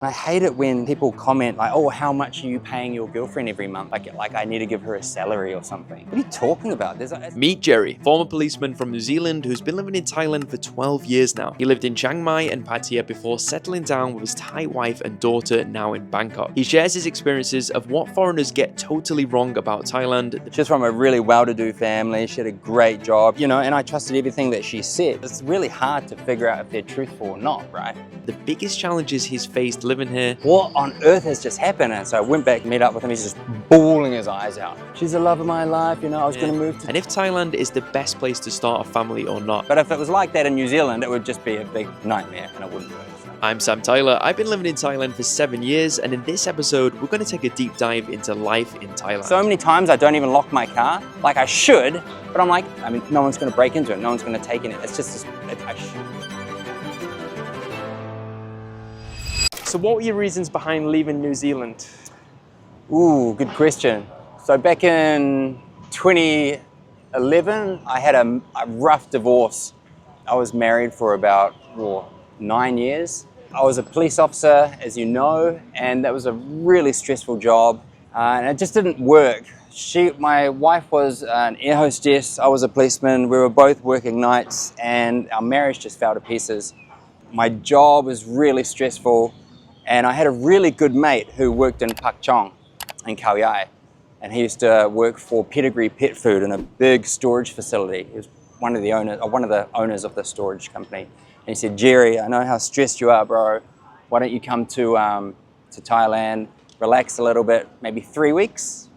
I hate it when people comment like, oh, how much are you paying your girlfriend every month? Like I need to give her a salary or something. What are you talking about? Meet Jerry, former policeman from New Zealand who's been living in Thailand for 12 years now. He lived in Chiang Mai and Pattaya before settling down with his Thai wife and daughter now in Bangkok. He shares his experiences of what foreigners get totally wrong about Thailand. She's from a really well-to-do family. She had a great job, you know, and I trusted everything that she said. It's really hard to figure out if they're truthful or not, right? The biggest challenges he's faced living here. What on earth has just happened? And so I went back to meet up with him. He's just bawling his eyes out. She's the love of my life, you know, I was going to move to... And if Thailand is the best place to start a family or not. But if it was like that in New Zealand, it would just be a big nightmare and it wouldn't work. I'm Sam Tyler. I've been living in Thailand for 7 years, and in this episode, we're going to take a deep dive into life in Thailand. So many times I don't even lock my car, like I should, but I'm like, I mean, no one's going to break into it, no one's going to take in it. It's just, I should. So what were your reasons behind leaving New Zealand? Ooh, good question. So back in 2011, I had a rough divorce. I was married for about 9 years. I was a police officer, as you know, and that was a really stressful job, and it just didn't work. My wife was an air hostess, I was a policeman, we were both working nights, and our marriage just fell to pieces. My job was really stressful, and I had a really good mate who worked in Pak Chong in Khao Yai, and he used to work for Pedigree Pet Food in a big storage facility. He was one of the owners of the storage company. And he said, Jerry, I know how stressed you are, bro. Why don't you come to Thailand, relax a little bit, maybe 3 weeks,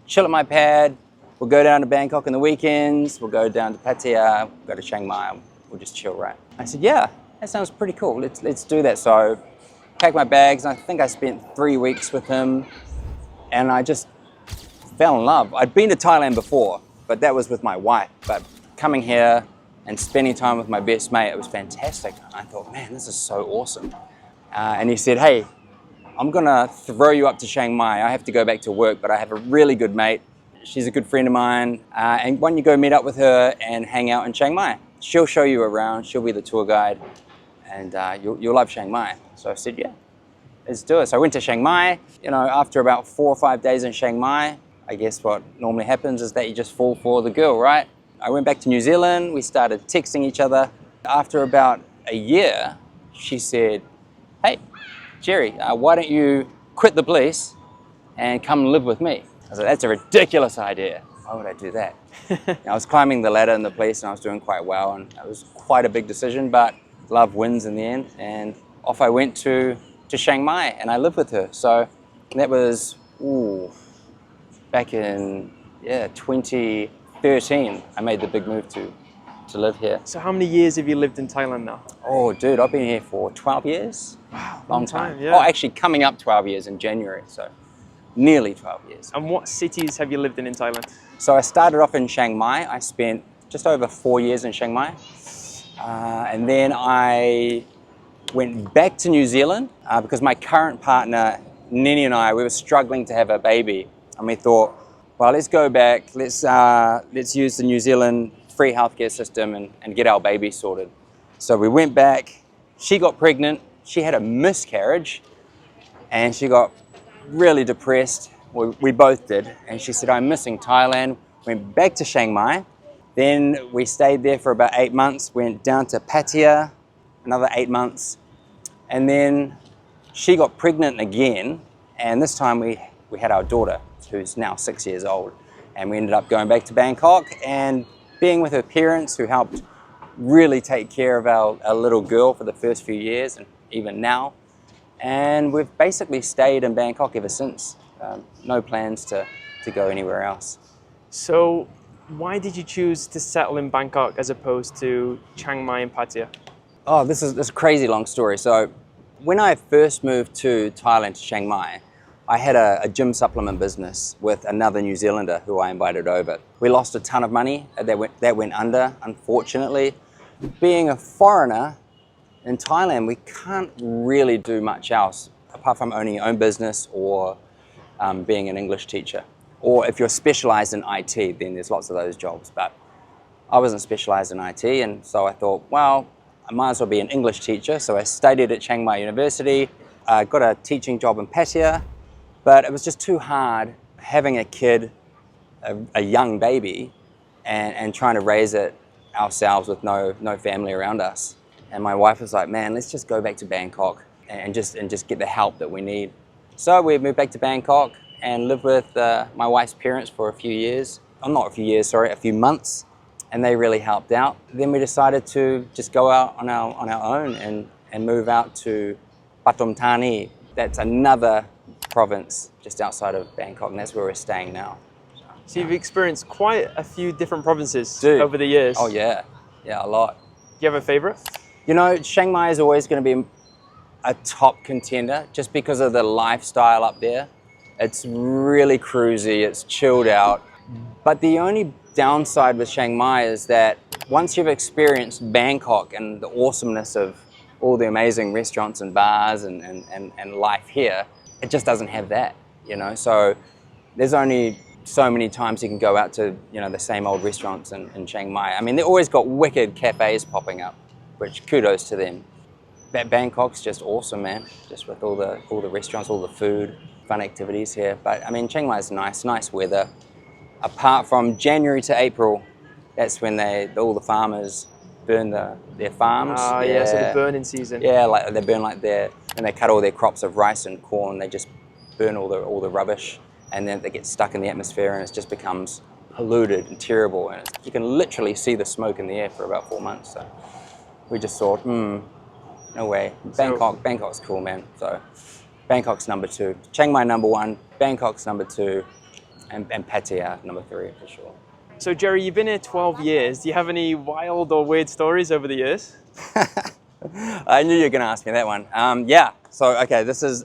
chill at my pad. We'll go down to Bangkok on the weekends. We'll go down to Pattaya, go to Chiang Mai. We'll just chill, right? I said, yeah, that sounds pretty cool. Let's do that. So packed my bags, and I think I spent 3 weeks with him, and I just fell in love. I'd been to Thailand before, but that was with my wife. But coming here and spending time with my best mate, it was fantastic. And I thought, man, this is so awesome. And he said, hey, I'm gonna throw you up to Chiang Mai. I have to go back to work, but I have a really good mate. She's a good friend of mine. And why don't you go meet up with her and hang out in Chiang Mai? She'll show you around, she'll be the tour guide, and you'll love Chiang Mai. So I said, yeah, let's do it. So I went to Chiang Mai. You know, after about 4 or 5 days in Chiang Mai, I guess what normally happens is that you just fall for the girl, right? I went back to New Zealand, we started texting each other. After about a year, she said, hey, Jerry, why don't you quit the police and come live with me? I said, that's a ridiculous idea. Why would I do that? I was climbing the ladder in the police and I was doing quite well, and it was quite a big decision, but love wins in the end. And off I went to Chiang Mai and I lived with her. So that was, back in, 2013, I made the big move to live here. So how many years have you lived in Thailand now? Oh, dude, I've been here for 12 years. Wow, long time. Yeah. Oh, actually coming up 12 years in January, so nearly 12 years. And what cities have you lived in Thailand? So I started off in Chiang Mai. I spent just over 4 years in Chiang Mai. And then I went back to New Zealand because my current partner, Nene, and we were struggling to have a baby. And we thought, well, let's go back, let's use the New Zealand free healthcare system and get our baby sorted. So we went back, she got pregnant, she had a miscarriage, and she got really depressed. We both did, and she said, I'm missing Thailand. Went back to Chiang Mai, then we stayed there for about 8 months, went down to Pattaya, another 8 months, and then she got pregnant again, and this time we had our daughter, who's now 6 years old. And we ended up going back to Bangkok and being with her parents, who helped really take care of our little girl for the first few years and even now. And we've basically stayed in Bangkok ever since. No plans to go anywhere else. So why did you choose to settle in Bangkok as opposed to Chiang Mai and Pattaya? Oh, this is a crazy long story. So when I first moved to Thailand, to Chiang Mai, I had a gym supplement business with another New Zealander who I invited over. We lost a ton of money. That went under, unfortunately. Being a foreigner in Thailand, we can't really do much else apart from owning your own business or being an English teacher. Or if you're specialized in IT, then there's lots of those jobs. But I wasn't specialized in IT, and so I thought, well, I might as well be an English teacher. So I studied at Chiang Mai University. got a teaching job in Pattaya, but it was just too hard having a kid, a young baby, and trying to raise it ourselves with no family around us. And my wife was like, man, let's just go back to Bangkok and just get the help that we need. So we moved back to Bangkok and lived with my wife's parents for a few years. Oh, not a few years, sorry, a few months. And they really helped out. Then we decided to just go out on our own and move out to Pathum Thani. That's another province just outside of Bangkok, and that's where we're staying now. So you've experienced quite a few different provinces Dude. over the years. Oh yeah, a lot. Do you have a favorite? You know, Chiang Mai is always going to be a top contender just because of the lifestyle up there. It's really cruisy, it's chilled out. But the only downside with Chiang Mai is that once you've experienced Bangkok and the awesomeness of all the amazing restaurants and bars and life here, it just doesn't have that, you know? So there's only so many times you can go out to, you know, the same old restaurants in Chiang Mai. I mean, they always got wicked cafes popping up, which kudos to them. Bangkok's just awesome, man. Just with all the restaurants, all the food, fun activities here. But I mean, Chiang Mai is nice weather. Apart from January to April, that's when all the farmers burn their farms. Ah, yeah, so the burning season. Yeah, like they burn and they cut all their crops of rice and corn. They just burn all the rubbish, and then they get stuck in the atmosphere, and it just becomes polluted and terrible. And you can literally see the smoke in the air for about 4 months. So we just thought, no way. Bangkok's cool, man. So Bangkok's number 2. Chiang Mai number 1. Bangkok's number 2. And Pattaya number 3 for sure. So Jerry, you've been here 12 years. Do you have any wild or weird stories over the years? I knew you were going to ask me that one. Yeah. So okay, this is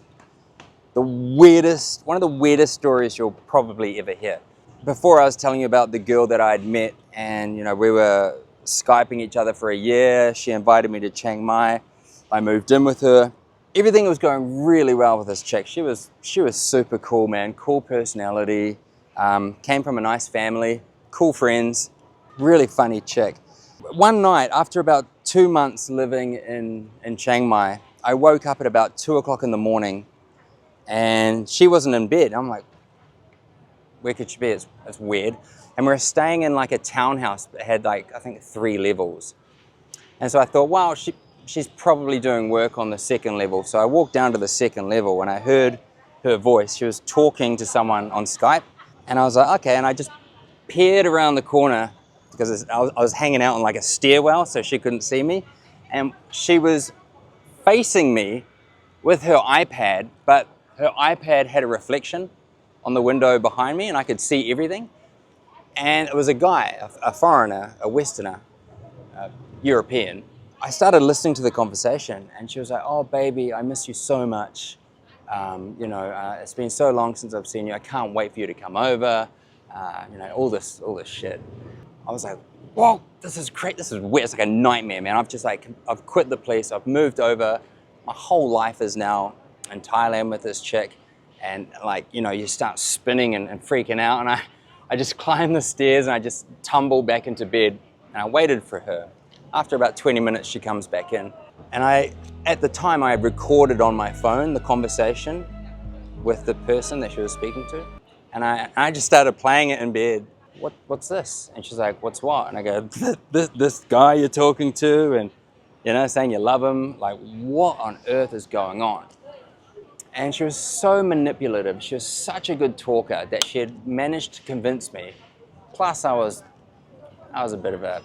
one of the weirdest stories you'll probably ever hear. Before I was telling you about the girl that I'd met, and you know we were Skyping each other for a year. She invited me to Chiang Mai. I moved in with her. Everything was going really well with this chick. She was super cool, man. Cool personality. Came from a nice family. Cool friends. Really funny chick. One night, after about 2 months living in Chiang Mai, I woke up at about 2 o'clock in the morning, and she wasn't in bed. I'm like, where could she be? It's weird. And we were staying in like a townhouse that had like, I think 3 levels. And so I thought, wow, she's probably doing work on the 2nd level. So I walked down to the 2nd level and I heard her voice. She was talking to someone on Skype. And I was like, okay. And I just peered around the corner because I was hanging out on like a stairwell so she couldn't see me. And she was facing me with her iPad, but her iPad had a reflection on the window behind me and I could see everything. And it was a guy, a foreigner, a Westerner, European. I started listening to the conversation and she was like, oh baby, I miss you so much. It's been so long since I've seen you. I can't wait for you to come over. All this shit. I was like, whoa, this is great. This is weird. It's like a nightmare, man. I've quit the place. I've moved over. My whole life is now in Thailand with this chick. And you start spinning and freaking out. And I just climbed the stairs and I just tumbled back into bed and I waited for her. After about 20 minutes, she comes back in. And at the time, I had recorded on my phone the conversation with the person that she was speaking to. And I just started playing it in bed. What's this? And she's like, what's what? And I go, this guy you're talking to and, saying you love him. Like, what on earth is going on? And she was so manipulative. She was such a good talker that she had managed to convince me. Plus, I was a bit of a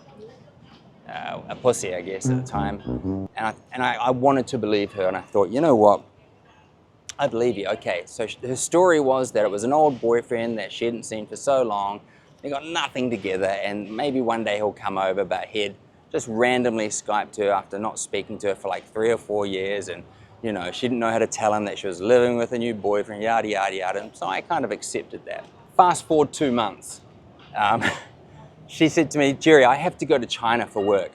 pussy, I guess, at the time. And I wanted to believe her. And I thought, you know what? I believe you. Okay, so her story was that it was an old boyfriend that she hadn't seen for so long. They got nothing together, and maybe one day he'll come over, but he'd just randomly Skyped her after not speaking to her for like 3 or 4 years. And she didn't know how to tell him that she was living with a new boyfriend, yada, yada, yada. And so I kind of accepted that. Fast forward 2 months. She said to me, Jerry, I have to go to China for work.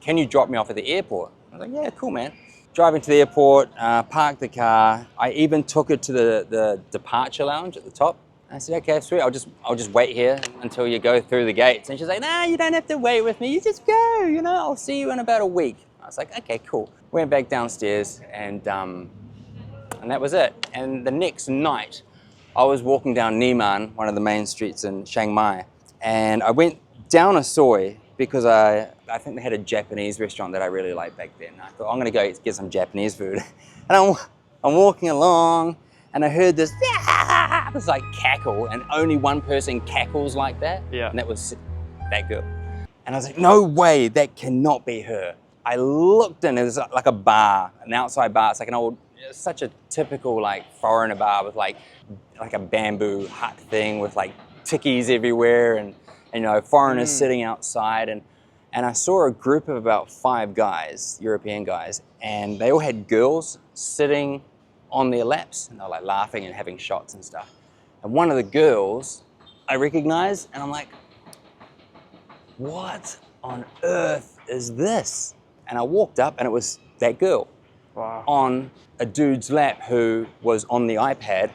Can you drop me off at the airport? I was like, yeah, cool, man. Driving to the airport, parked the car. I even took her to the departure lounge at the top. I said, okay, sweet, I'll just wait here until you go through the gates. And she's like, nah, you don't have to wait with me. You just go, I'll see you in about a week. I was like, okay, cool. Went back downstairs and And that was it. And the next night, I was walking down Neiman, one of the main streets in Chiang Mai, and I went down a soy because I think they had a Japanese restaurant that I really liked back then. I thought, I'm gonna go get some Japanese food. And I'm walking along, and I heard this like cackle, and only one person cackles like that, Yeah. and that was that girl. And I was like, no way, that cannot be her. I looked in, it was like a bar, an outside bar. It's like such a typical like foreigner bar with like a bamboo hut thing with like tickies everywhere, and you know, foreigners sitting outside. And I saw a group of about 5 guys, European guys, and they all had girls sitting on their laps, and they were like laughing and having shots and stuff. And one of the girls I recognized, and I'm like, what on earth is this? And I walked up, and it was that girl. Wow. On a dude's lap who was on the iPad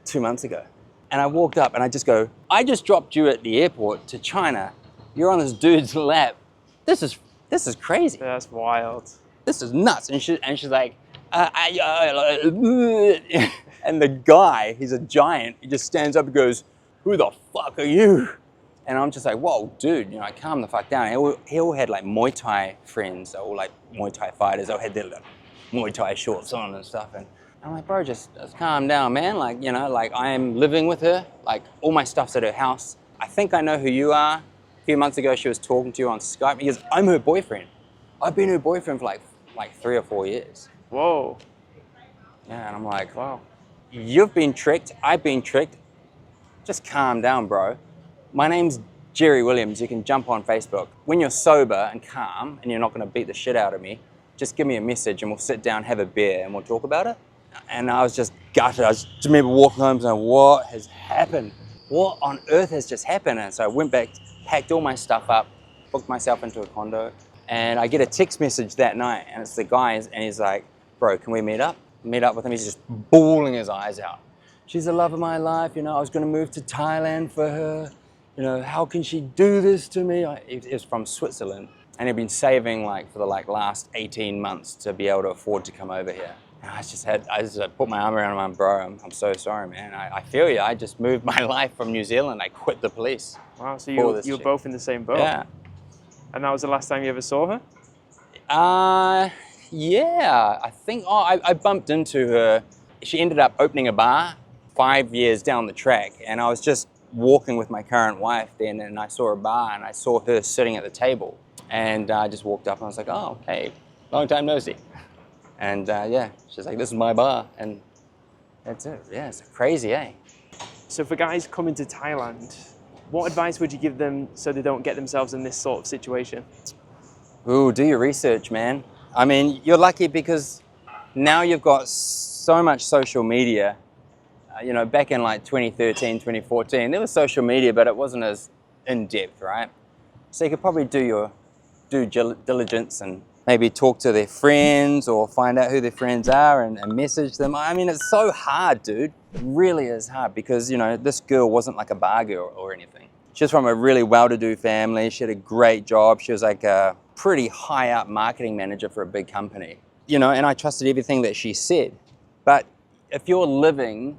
2 months ago. And I walked up and I just go, I just dropped you at the airport to China. You're on this dude's lap. This is crazy. That's wild. This is nuts. And she's like, and the guy, he's a giant, he just stands up and goes, who the fuck are you? And I'm just like, whoa, dude, you know, calm the fuck down. He all had like Muay Thai friends, they're all like Muay Thai fighters. They all had their like, Muay Thai shorts on and stuff. And I'm like, bro, just calm down, man. Like, you know, like I am living with her. Like all my stuff's at her house. I think I know who you are. A few months ago, she was talking to you on Skype. He goes, I'm her boyfriend. I've been her boyfriend for like 3 or 4 years. Whoa. Yeah, and I'm like, Wow. You've been tricked. I've been tricked. Just calm down, bro. My name's Jerry Williams. You can jump on Facebook. When you're sober and calm and you're not going to beat the shit out of me, just give me a message and we'll sit down, have a beer, and we'll talk about it. And I was just gutted. I just remember walking home saying, what has happened? What on earth has just happened? And so I went back, packed all my stuff up, booked myself into a condo, and I get a text message that night, and it's the guy, and he's like, bro, can we meet up? Meet up with him. He's just bawling his eyes out. She's the love of my life. You know, I was going to move to Thailand for her. You know, how can she do this to me? He was from Switzerland, and he'd been saving like for the last 18 months to be able to afford to come over here. And I just put my arm around him, and bro, I'm so sorry, man. I feel you. I just moved my life from New Zealand. I quit the police. Wow, so you were both in the same boat? Yeah. And that was the last time you ever saw her? Yeah, I think, I bumped into her. She ended up opening a bar 5 years down the track, and I was just walking with my current wife then, and I saw a bar, and I saw her sitting at the table, and I just walked up, and I was like, oh, hey, long time no see. And yeah, she's like, this is my bar, and that's it. Yeah, it's crazy, eh? So for guys coming to Thailand, what advice would you give them so they don't get themselves in this sort of situation? Ooh, do your research, man. I mean, you're lucky because now you've got so much social media. You know, back in like 2013, 2014, there was social media, but it wasn't as in-depth, right? So you could probably do your due diligence and maybe talk to their friends or find out who their friends are and message them. I mean, it's so hard, dude. It really is hard because, you know, this girl wasn't like a bar girl or anything. She was from a really well-to-do family. She had a great job. She was like a pretty high-up marketing manager for a big company. You know, and I trusted everything that she said. But if you're living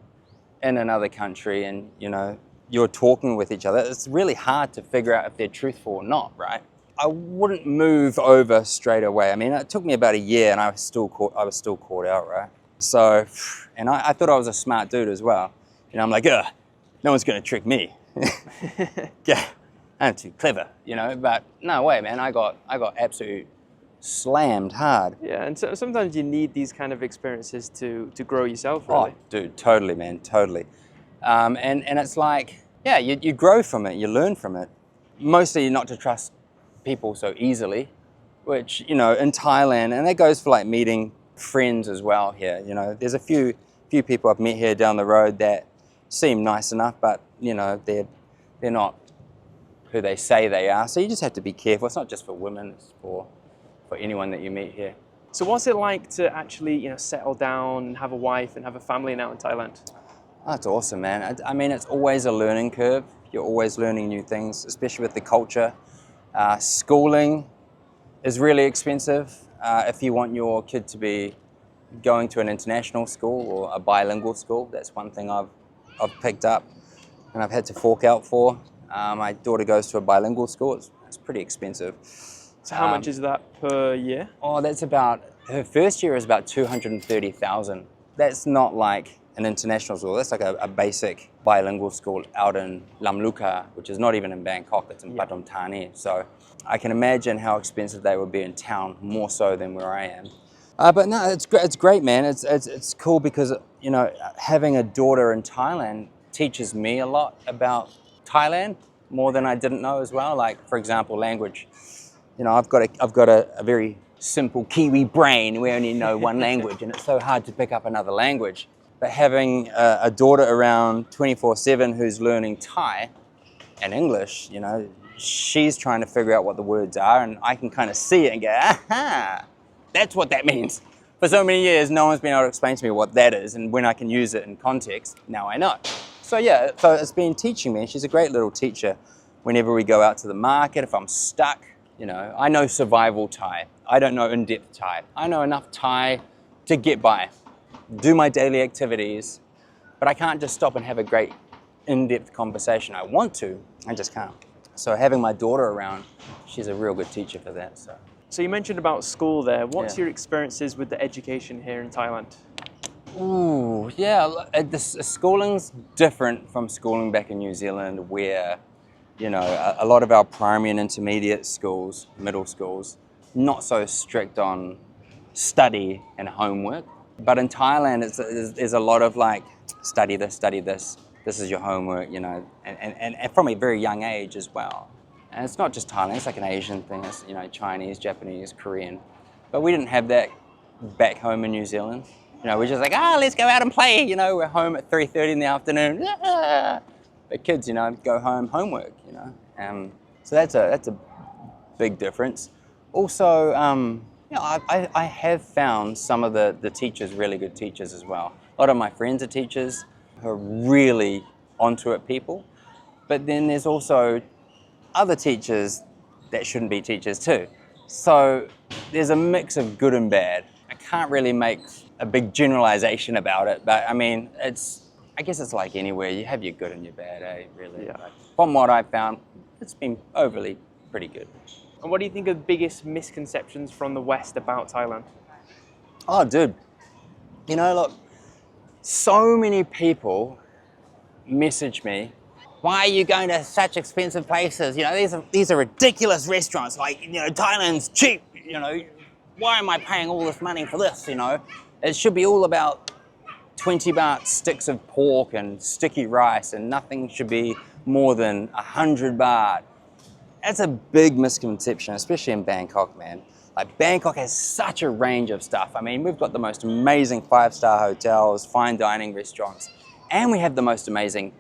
in another country and, you know, you're talking with each other, it's really hard to figure out if they're truthful or not, right? I wouldn't move over straight away. I mean, it took me about a year and I was still caught out, right? So, and I thought I was a smart dude as well. You know, I'm like, ugh, no one's gonna trick me. Yeah, I'm too clever, you know, but no way, man. I got absolutely slammed hard. Yeah, and so sometimes you need these kind of experiences to grow yourself, really. Oh, dude, totally, man, totally. And it's like, yeah, you grow from it, you learn from it. Mostly not to trust people so easily, which, you know, in Thailand, and that goes for like meeting friends as well here. You know, there's a few people I've met here down the road that seem nice enough, but, you know, they're not who they say they are. So you just have to be careful. It's not just for women, it's for anyone that you meet here. So what's it like to actually, you know, settle down and have a wife and have a family now in Thailand? Oh, that's awesome, man. I mean, it's always a learning curve. You're always learning new things, especially with the culture. Schooling is really expensive if you want your kid to be going to an international school or a bilingual school. That's one thing I've picked up and I've had to fork out for. My daughter goes to a bilingual school. It's pretty expensive. So how much is that per year? Oh, that's about, her first year is about 230,000. That's not like an international school. That's like a basic bilingual school out in Lamluka, which is not even in Bangkok. It's in Pathum Thani. So I can imagine how expensive they would be in town, more so than where I am. But no, it's great. It's great, man. It's cool because, you know, having a daughter in Thailand teaches me a lot about Thailand, more than I didn't know as well. Like, for example, language. You know, I've got a very simple Kiwi brain. We only know one language, and it's so hard to pick up another language. But having a daughter around 24/7 who's learning Thai and English, you know, she's trying to figure out what the words are, and I can kind of see it and go, aha, that's what that means. For so many years, no one's been able to explain to me what that is, and when I can use it in context, now I know. So yeah, so it's been teaching me. She's a great little teacher. Whenever we go out to the market, if I'm stuck, you know, I know survival Thai. I don't know in-depth Thai. I know enough Thai to get by, do my daily activities, but I can't just stop and have a great in-depth conversation. I want to, I just can't. So having my daughter around, she's a real good teacher for that. So you mentioned about school there. What's your experiences with the education here in Thailand? Ooh, yeah, the schooling's different from schooling back in New Zealand, where, you know, a lot of our primary and intermediate schools, middle schools, not so strict on study and homework. But in Thailand, there's a lot of like, study this, this is your homework, you know, and from a very young age as well. And it's not just Thailand, it's like an Asian thing, it's, you know, Chinese, Japanese, Korean. But we didn't have that back home in New Zealand. You know, we're just like, let's go out and play, you know, we're home at 3:30 in the afternoon. But kids, you know, go home, homework, you know. So that's a big difference. Also, you know, I have found some of the teachers really good teachers as well. A lot of my friends are teachers who are really onto it people. But then there's also other teachers that shouldn't be teachers too. So there's a mix of good and bad. I can't really make a big generalization about it, but I mean, I guess it's like anywhere. You have your good and your bad, really. Yeah. Like, from what I've found, it's been overly pretty good. And what do you think are the biggest misconceptions from the West about Thailand? Oh, dude. You know, look, so many people message me, why are you going to such expensive places? You know, these are ridiculous restaurants. Like, you know, Thailand's cheap. You know, why am I paying all this money for this? You know, it should be all about 20 baht sticks of pork and sticky rice, and nothing should be more than 100 baht. That's a big misconception, especially in Bangkok, man. Like, Bangkok has such a range of stuff. I mean, we've got the most amazing 5-star hotels, fine dining restaurants, and we have the most amazing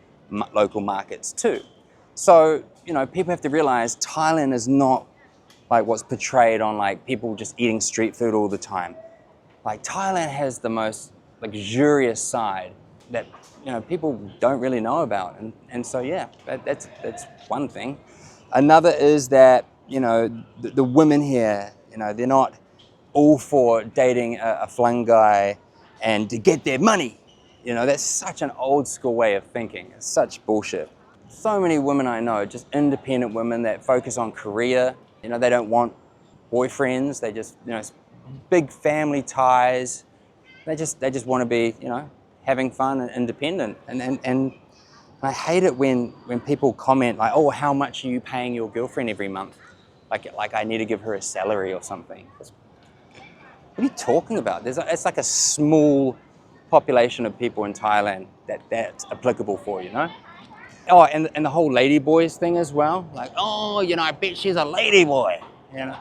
local markets too. So, you know, people have to realize Thailand is not like what's portrayed on like people just eating street food all the time. Like, Thailand has the most luxurious side that, you know, people don't really know about. And so, yeah, that's one thing. Another is that, you know, the women here, you know, they're not all for dating a flung guy and to get their money. You know, that's such an old school way of thinking. It's such bullshit. So many women I know, just independent women that focus on career. You know, they don't want boyfriends. They just, you know, big family ties. They just want to be, you know, having fun and independent. And I hate it when people comment like, oh, how much are you paying your girlfriend every month? Like I need to give her a salary or something. What are you talking about? It's like a small population of people in Thailand that's applicable for, you know? Oh, and the whole lady boys thing as well. Like, oh, you know, I bet she's a lady boy. You know,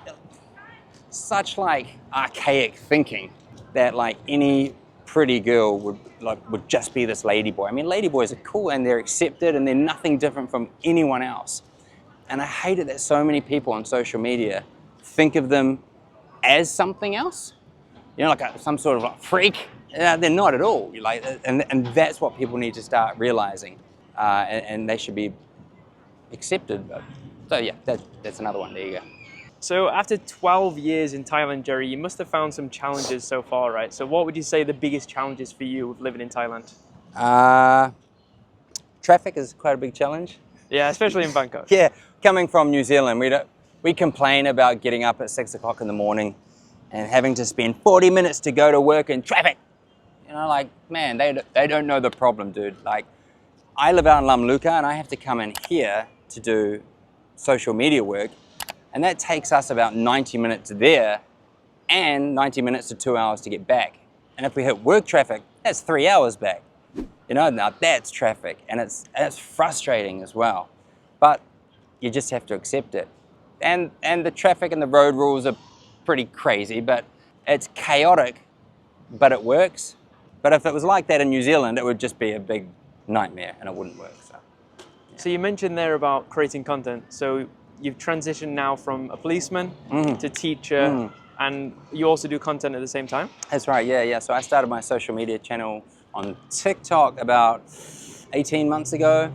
such like archaic thinking that like any pretty girl would just be this lady boy. I mean, lady boys are cool and they're accepted and they're nothing different from anyone else. And I hate it that so many people on social media think of them as something else. You know, like some sort of like freak. They're not at all. Like, and that's what people need to start realizing, and they should be accepted. So yeah, that's another one. There you go. So after 12 years in Thailand, Jerry, you must have found some challenges so far, right? So what would you say the biggest challenges for you with living in Thailand? Traffic is quite a big challenge. Yeah, especially in Bangkok. Yeah, coming from New Zealand, we complain about getting up at 6 o'clock in the morning and having to spend 40 minutes to go to work in traffic. You know, like, man, they don't know the problem, dude. Like, I live out in Lamluka and I have to come in here to do social media work, and that takes us about 90 minutes there and 90 minutes to 2 hours to get back. And if we hit work traffic, that's 3 hours back. You know, now that's traffic, and it's frustrating as well. But you just have to accept it. And the traffic and the road rules are pretty crazy, but it's chaotic, but it works. But if it was like that in New Zealand, it would just be a big nightmare and it wouldn't work. So you mentioned there about creating content. So you've transitioned now from a policeman to teacher, and you also do content at the same time? That's right, yeah. So I started my social media channel on TikTok about 18 months ago,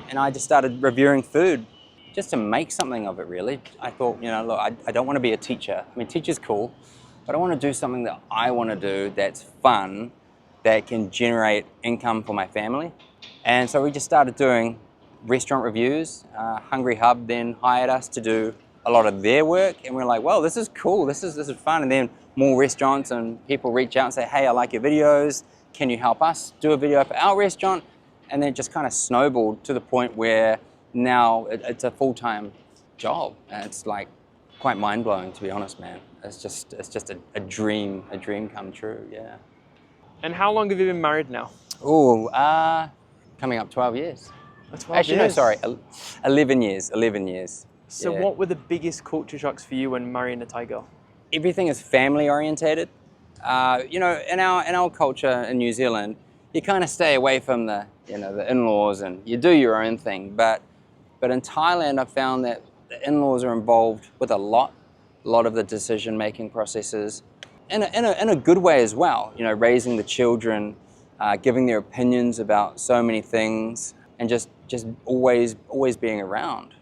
and I just started reviewing food just to make something of it, really. I thought, you know, look, I don't want to be a teacher. I mean, teacher's cool, but I want to do something that I want to do that's fun, that can generate income for my family. And so we just started doing restaurant reviews. Hungry Hub then hired us to do a lot of their work, and we're like, well, this is cool, this is fun. And then more restaurants and people reach out and say, hey, I like your videos, can you help us do a video for our restaurant? And then it just kind of snowballed to the point where now it's a full-time job, and it's like quite mind-blowing, to be honest, man. It's just a dream come true, yeah. And how long have you been married now? Oh, coming up 12 years. 12 Actually, years. no, sorry, 11 years. So yeah. what were the biggest culture shocks for you when marrying a Thai girl? Everything is family orientated. You know, in our culture in New Zealand, you kind of stay away from the in-laws, and you do your own thing. But in Thailand, I found that the in-laws are involved with a lot of the decision-making processes, in a good way as well. You know, raising the children, giving their opinions about so many things, and just always being around,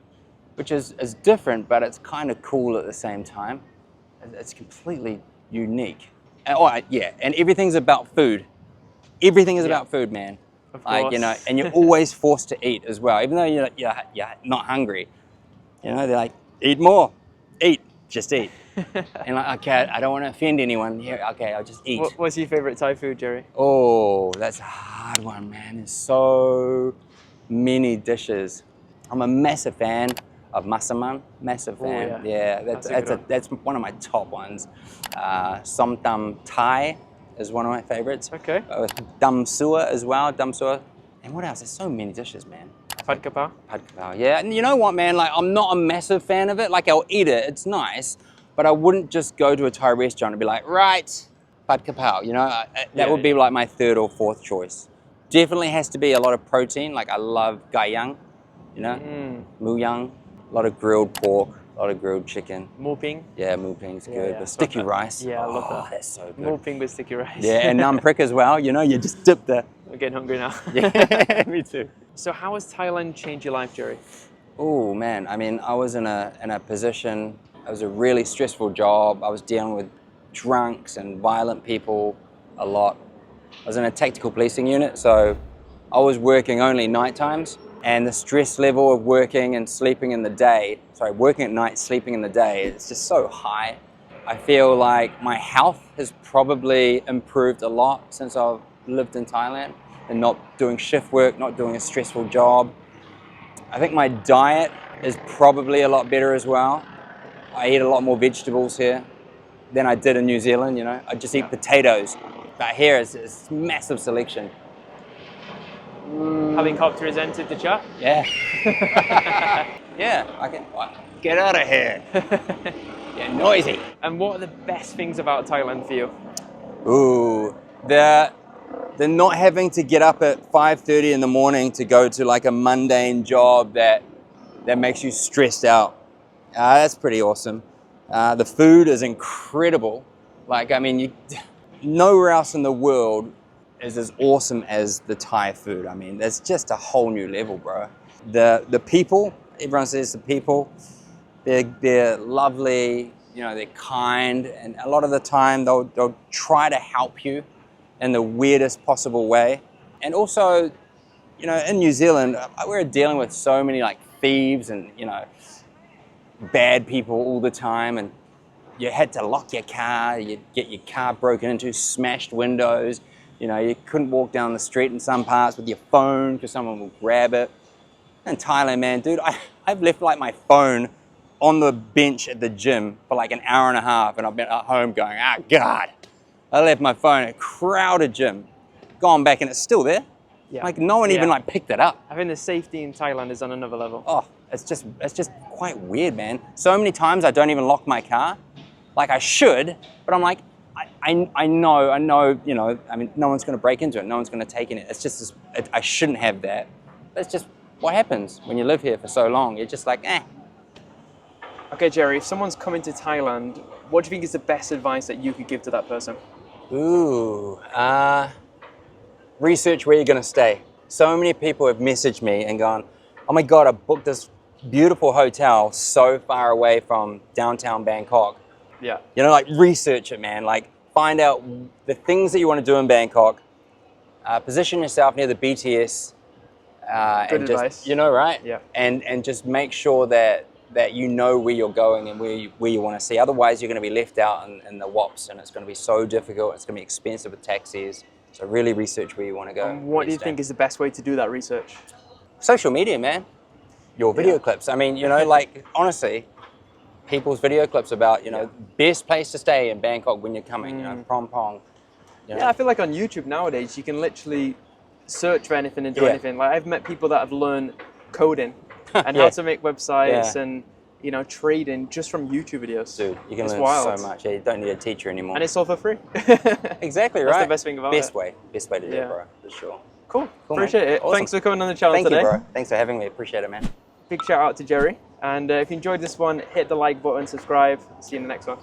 which is different, but it's kind of cool at the same time. It's completely unique. And everything's about food. Everything is about food, man. Of Like, course. you know, and you're always forced to eat as well, even though you're not hungry. You know, they're like, eat more, just eat. And like, okay, I don't want to offend anyone here. Okay, I'll just eat. What's your favorite Thai food, Jerry? Oh, that's a hard one, man. There's so many dishes. I'm a massive fan of masaman. Massive fan. Yeah, that's one of my top ones. Som tam Thai is one of my favorites. Okay. Dum sua as well. Dum sua. And what else? There's so many dishes, man. Pad Kapao? Pad Kapao, yeah. And you know what, man? Like, I'm not a massive fan of it. Like, I'll eat it. It's nice. But I wouldn't just go to a Thai restaurant and be like, right, Pad Kapao. You know, that would be like my third or fourth choice. Definitely has to be a lot of protein. Like, I love gai yang, you know, mu yang, a lot of grilled pork, a lot of grilled chicken. Mu ping? Yeah, mu ping's good. With sticky rice. Yeah, I love that. That's so good. Mu ping with sticky rice. Yeah, and naan prick as well. You know, you just dip the... I'm getting hungry now. Yeah, me too. So how has Thailand changed your life, Jerry? Oh, man. I mean, I was in a position... It was a really stressful job. I was dealing with drunks and violent people a lot. I was in a tactical policing unit, so I was working only night times, and the stress level of working and sleeping in the day, working at night, sleeping in the day, it's just so high. I feel like my health has probably improved a lot since I've lived in Thailand and not doing shift work, not doing a stressful job. I think my diet is probably a lot better as well. I eat a lot more vegetables here than I did in New Zealand, you know. I just eat potatoes. But here it's massive selection. Helicopter has entered the chat. Yeah. Yeah, I can... Get out of here. You're noisy. And what are the best things about Thailand for you? Ooh, the not having to get up at 5:30 in the morning to go to like a mundane job that makes you stressed out. That's pretty awesome. The food is incredible. Like, I mean, nowhere else in the world is as awesome as the Thai food. I mean, there's just a whole new level, bro. The people, everyone says the people, They're lovely, you know, they're kind, and a lot of the time they'll try to help you in the weirdest possible way. And also, you know, in New Zealand, we're dealing with so many like thieves and, you know, bad people all the time, and you had to lock your car, you'd get your car broken into, smashed windows, you know, you couldn't walk down the street in some parts with your phone because someone will grab it. In Thailand, man, dude, I've left like my phone on the bench at the gym for like an hour and a half, and I've been at home going, oh God, I left my phone at a crowded gym, gone back and it's still there. Yeah. Like no one even like picked it up. I think the safety in Thailand is on another level. Oh, it's just quite weird, man. So many times I don't even lock my car. Like I should, but I'm like, I know, you know, I mean, no one's gonna break into it, no one's gonna take in it. It's just, I shouldn't have that. That's just what happens when you live here for so long. You're just like, eh. Okay, Jerry, if someone's coming to Thailand, what do you think is the best advice that you could give to that person? Ooh, research where you're gonna stay. So many people have messaged me and gone, oh my God, I booked this beautiful hotel so far away from downtown Bangkok. Yeah. You know, like research it, man. Like find out the things that you want to do in Bangkok. Position yourself near the BTS. Good and advice. just, you know, right? Yeah. And just make sure that you know where you're going and where you want to see. Otherwise, you're going to be left out in the wops, and it's going to be so difficult. It's going to be expensive with taxis. So really research where you want to go. And what do you think is the best way to do that research? Social media, man. Your video clips. I mean, you know, like honestly, people's video clips about, you know, best place to stay in Bangkok when you're coming, you know, Prom Pong. You know? Yeah, I feel like on YouTube nowadays, you can literally search for anything and do anything. Like I've met people that have learned coding and how to make websites and, you know, trading just from YouTube videos. Dude, you can it's learn wild. so much. Yeah, you don't need a teacher anymore. And it's all for free. Exactly right. That's the best thing about Best it. way to do it, bro, for sure. Cool. Cool, Appreciate man. it. Awesome. Thanks for coming on the channel Thank today. you, bro. Thanks for having me. Appreciate it, man. Big shout out to Jerry. And if you enjoyed this one, hit the like button, subscribe. See you in the next one.